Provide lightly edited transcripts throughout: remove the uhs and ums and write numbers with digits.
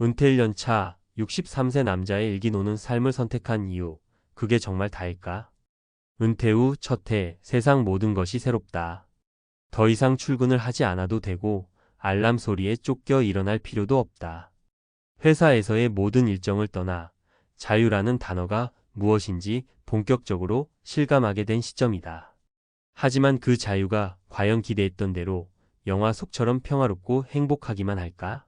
은퇴 1년 차 63세 남자의 일기 노는 삶을 선택한 이유, 그게 정말 다일까? 은퇴 후 첫 해 세상 모든 것이 새롭다. 더 이상 출근을 하지 않아도 되고 알람 소리에 쫓겨 일어날 필요도 없다. 회사에서의 모든 일정을 떠나 자유라는 단어가 무엇인지 본격적으로 실감하게 된 시점이다. 하지만 그 자유가 과연 기대했던 대로 영화 속처럼 평화롭고 행복하기만 할까?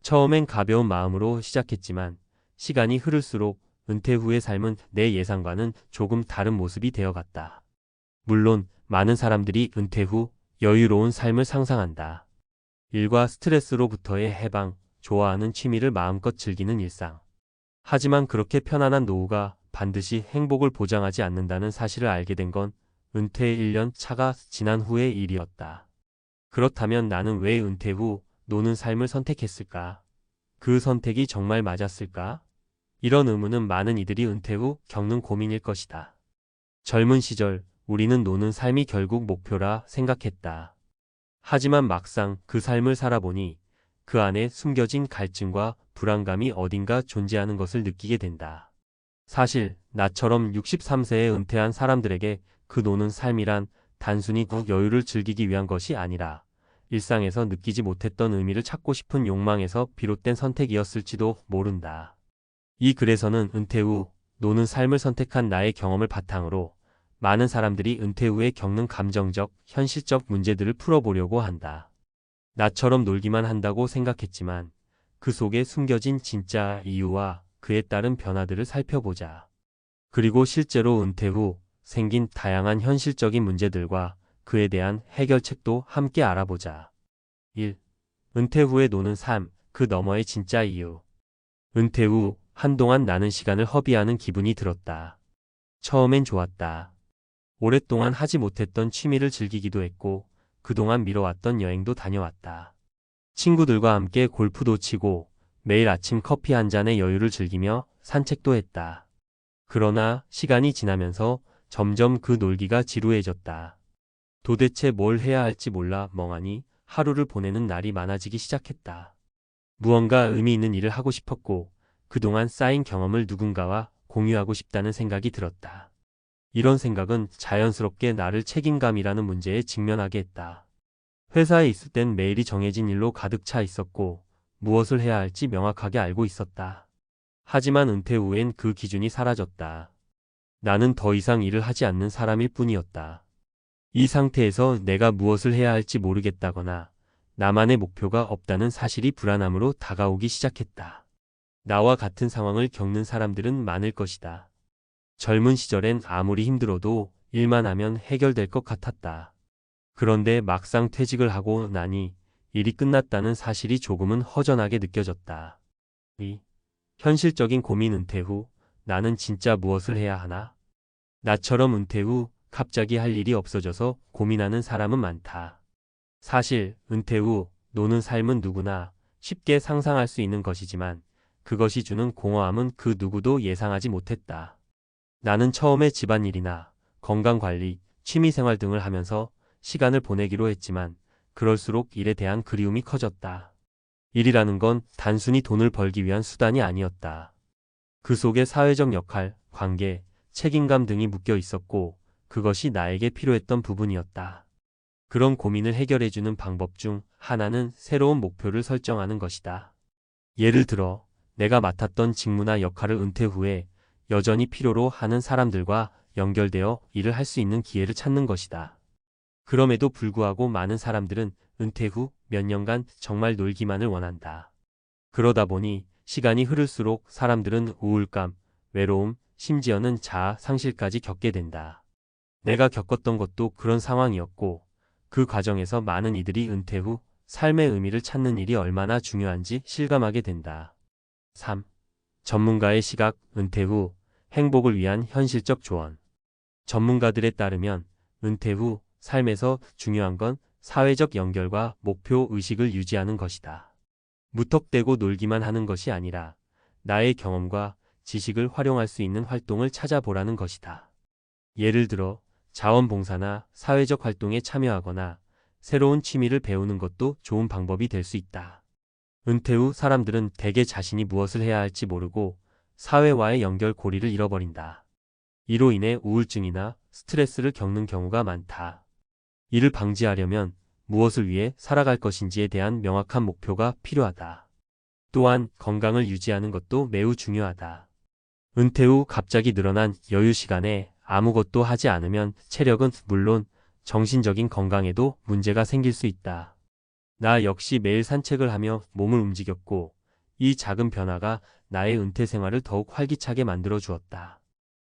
처음엔 가벼운 마음으로 시작했지만 시간이 흐를수록 은퇴 후의 삶은 내 예상과는 조금 다른 모습이 되어갔다. 물론 많은 사람들이 은퇴 후 여유로운 삶을 상상한다. 일과 스트레스로부터의 해방, 좋아하는 취미를 마음껏 즐기는 일상. 하지만 그렇게 편안한 노후가 반드시 행복을 보장하지 않는다는 사실을 알게 된 건 은퇴 1년 차가 지난 후의 일이었다. 그렇다면 나는 왜 은퇴 후 노는 삶을 선택했을까? 그 선택이 정말 맞았을까? 이런 의문은 많은 이들이 은퇴 후 겪는 고민일 것이다. 젊은 시절 우리는 노는 삶이 결국 목표라 생각했다. 하지만 막상 그 삶을 살아보니 그 안에 숨겨진 갈증과 불안감이 어딘가 존재하는 것을 느끼게 된다. 사실 나처럼 63세에 은퇴한 사람들에게 그 노는 삶이란 단순히 여유를 즐기기 위한 것이 아니라 일상에서 느끼지 못했던 의미를 찾고 싶은 욕망에서 비롯된 선택이었을지도 모른다. 이 글에서는 은퇴 후 노는 삶을 선택한 나의 경험을 바탕으로 많은 사람들이 은퇴 후에 겪는 감정적, 현실적 문제들을 풀어보려고 한다. 나처럼 놀기만 한다고 생각했지만 그 속에 숨겨진 진짜 이유와 그에 따른 변화들을 살펴보자. 그리고 실제로 은퇴 후 생긴 다양한 현실적인 문제들과 그에 대한 해결책도 함께 알아보자. 1. 은퇴 후에 노는 삶, 그 너머의 진짜 이유. 은퇴 후 한동안 나는 시간을 허비하는 기분이 들었다. 처음엔 좋았다. 오랫동안 하지 못했던 취미를 즐기기도 했고 그동안 미뤄왔던 여행도 다녀왔다. 친구들과 함께 골프도 치고 매일 아침 커피 한 잔의 여유를 즐기며 산책도 했다. 그러나 시간이 지나면서 점점 그 놀기가 지루해졌다. 도대체 뭘 해야 할지 몰라 멍하니 하루를 보내는 날이 많아지기 시작했다. 무언가 의미 있는 일을 하고 싶었고 그동안 쌓인 경험을 누군가와 공유하고 싶다는 생각이 들었다. 이런 생각은 자연스럽게 나를 책임감이라는 문제에 직면하게 했다. 회사에 있을 땐 매일이 정해진 일로 가득 차 있었고 무엇을 해야 할지 명확하게 알고 있었다. 하지만 은퇴 후엔 그 기준이 사라졌다. 나는 더 이상 일을 하지 않는 사람일 뿐이었다. 이 상태에서 내가 무엇을 해야 할지 모르겠다거나 나만의 목표가 없다는 사실이 불안함으로 다가오기 시작했다. 나와 같은 상황을 겪는 사람들은 많을 것이다. 젊은 시절엔 아무리 힘들어도 일만 하면 해결될 것 같았다. 그런데 막상 퇴직을 하고 나니 일이 끝났다는 사실이 조금은 허전하게 느껴졌다. 이 현실적인 고민. 은퇴 후 나는 진짜 무엇을 해야 하나? 나처럼 은퇴 후 갑자기 할 일이 없어져서 고민하는 사람은 많다. 사실 은퇴 후 노는 삶은 누구나 쉽게 상상할 수 있는 것이지만 그것이 주는 공허함은 그 누구도 예상하지 못했다. 나는 처음에 집안일이나 건강관리, 취미생활 등을 하면서 시간을 보내기로 했지만 그럴수록 일에 대한 그리움이 커졌다. 일이라는 건 단순히 돈을 벌기 위한 수단이 아니었다. 그 속에 사회적 역할, 관계, 책임감 등이 묶여 있었고 그것이 나에게 필요했던 부분이었다. 그런 고민을 해결해주는 방법 중 하나는 새로운 목표를 설정하는 것이다. 예를 들어 내가 맡았던 직무나 역할을 은퇴 후에 여전히 필요로 하는 사람들과 연결되어 일을 할 수 있는 기회를 찾는 것이다. 그럼에도 불구하고 많은 사람들은 은퇴 후 몇 년간 정말 놀기만을 원한다. 그러다 보니 시간이 흐를수록 사람들은 우울감, 외로움, 심지어는 자아 상실까지 겪게 된다. 내가 겪었던 것도 그런 상황이었고 그 과정에서 많은 이들이 은퇴 후 삶의 의미를 찾는 일이 얼마나 중요한지 실감하게 된다. 3. 전문가의 시각. 은퇴 후 행복을 위한 현실적 조언. 전문가들에 따르면 은퇴 후 삶에서 중요한 건 사회적 연결과 목표 의식을 유지하는 것이다. 무턱대고 놀기만 하는 것이 아니라 나의 경험과 지식을 활용할 수 있는 활동을 찾아보라는 것이다. 예를 들어 자원봉사나 사회적 활동에 참여하거나 새로운 취미를 배우는 것도 좋은 방법이 될 수 있다. 은퇴 후 사람들은 대개 자신이 무엇을 해야 할지 모르고 사회와의 연결고리를 잃어버린다. 이로 인해 우울증이나 스트레스를 겪는 경우가 많다. 이를 방지하려면 무엇을 위해 살아갈 것인지에 대한 명확한 목표가 필요하다. 또한 건강을 유지하는 것도 매우 중요하다. 은퇴 후 갑자기 늘어난 여유 시간에 아무것도 하지 않으면 체력은 물론 정신적인 건강에도 문제가 생길 수 있다. 나 역시 매일 산책을 하며 몸을 움직였고 이 작은 변화가 나의 은퇴 생활을 더욱 활기차게 만들어 주었다.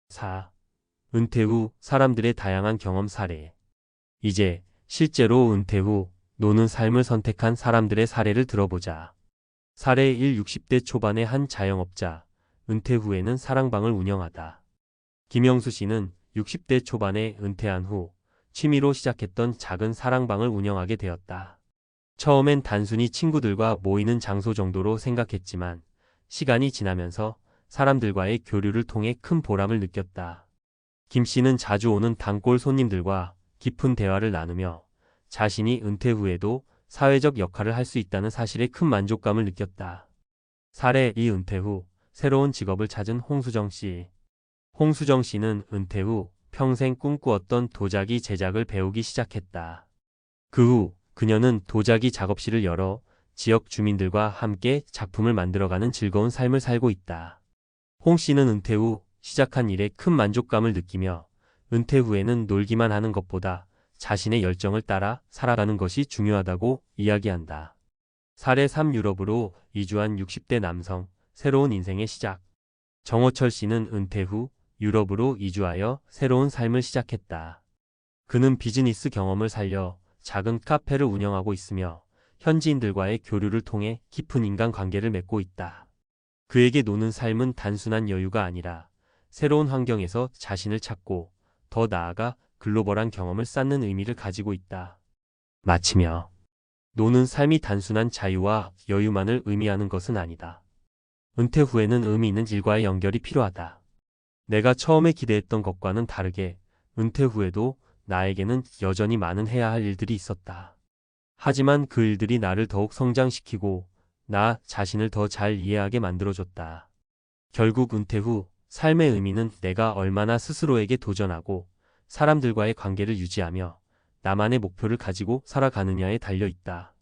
4. 은퇴 후 사람들의 다양한 경험 사례. 이제 실제로 은퇴 후 노는 삶을 선택한 사람들의 사례를 들어보자. 사례 1. 60대 초반의 한 자영업자. 은퇴 후에는 사랑방을 운영하다. 김영수 씨는 60대 초반에 은퇴한 후 취미로 시작했던 작은 사랑방을 운영하게 되었다. 처음엔 단순히 친구들과 모이는 장소 정도로 생각했지만 시간이 지나면서 사람들과의 교류를 통해 큰 보람을 느꼈다. 김 씨는 자주 오는 단골 손님들과 깊은 대화를 나누며 자신이 은퇴 후에도 사회적 역할을 할 수 있다는 사실에 큰 만족감을 느꼈다. 사례 2. 은퇴 후 새로운 직업을 찾은 홍수정 씨. 홍수정 씨는 은퇴 후 평생 꿈꾸었던 도자기 제작을 배우기 시작했다. 그 후 그녀는 도자기 작업실을 열어 지역 주민들과 함께 작품을 만들어가는 즐거운 삶을 살고 있다. 홍 씨는 은퇴 후 시작한 일에 큰 만족감을 느끼며 은퇴 후에는 놀기만 하는 것보다 자신의 열정을 따라 살아가는 것이 중요하다고 이야기한다. 사례 3. 유럽으로 이주한 60대 남성, 새로운 인생의 시작. 정호철 씨는 은퇴 후 유럽으로 이주하여 새로운 삶을 시작했다. 그는 비즈니스 경험을 살려 작은 카페를 운영하고 있으며 현지인들과의 교류를 통해 깊은 인간관계를 맺고 있다. 그에게 노는 삶은 단순한 여유가 아니라 새로운 환경에서 자신을 찾고 더 나아가 글로벌한 경험을 쌓는 의미를 가지고 있다. 마치며 노는 삶이 단순한 자유와 여유만을 의미하는 것은 아니다. 은퇴 후에는 의미 있는 일과의 연결이 필요하다. 내가 처음에 기대했던 것과는 다르게 은퇴 후에도 나에게는 여전히 많은 해야 할 일들이 있었다. 하지만 그 일들이 나를 더욱 성장시키고 나 자신을 더 잘 이해하게 만들어줬다. 결국 은퇴 후 삶의 의미는 내가 얼마나 스스로에게 도전하고 사람들과의 관계를 유지하며 나만의 목표를 가지고 살아가느냐에 달려 있다.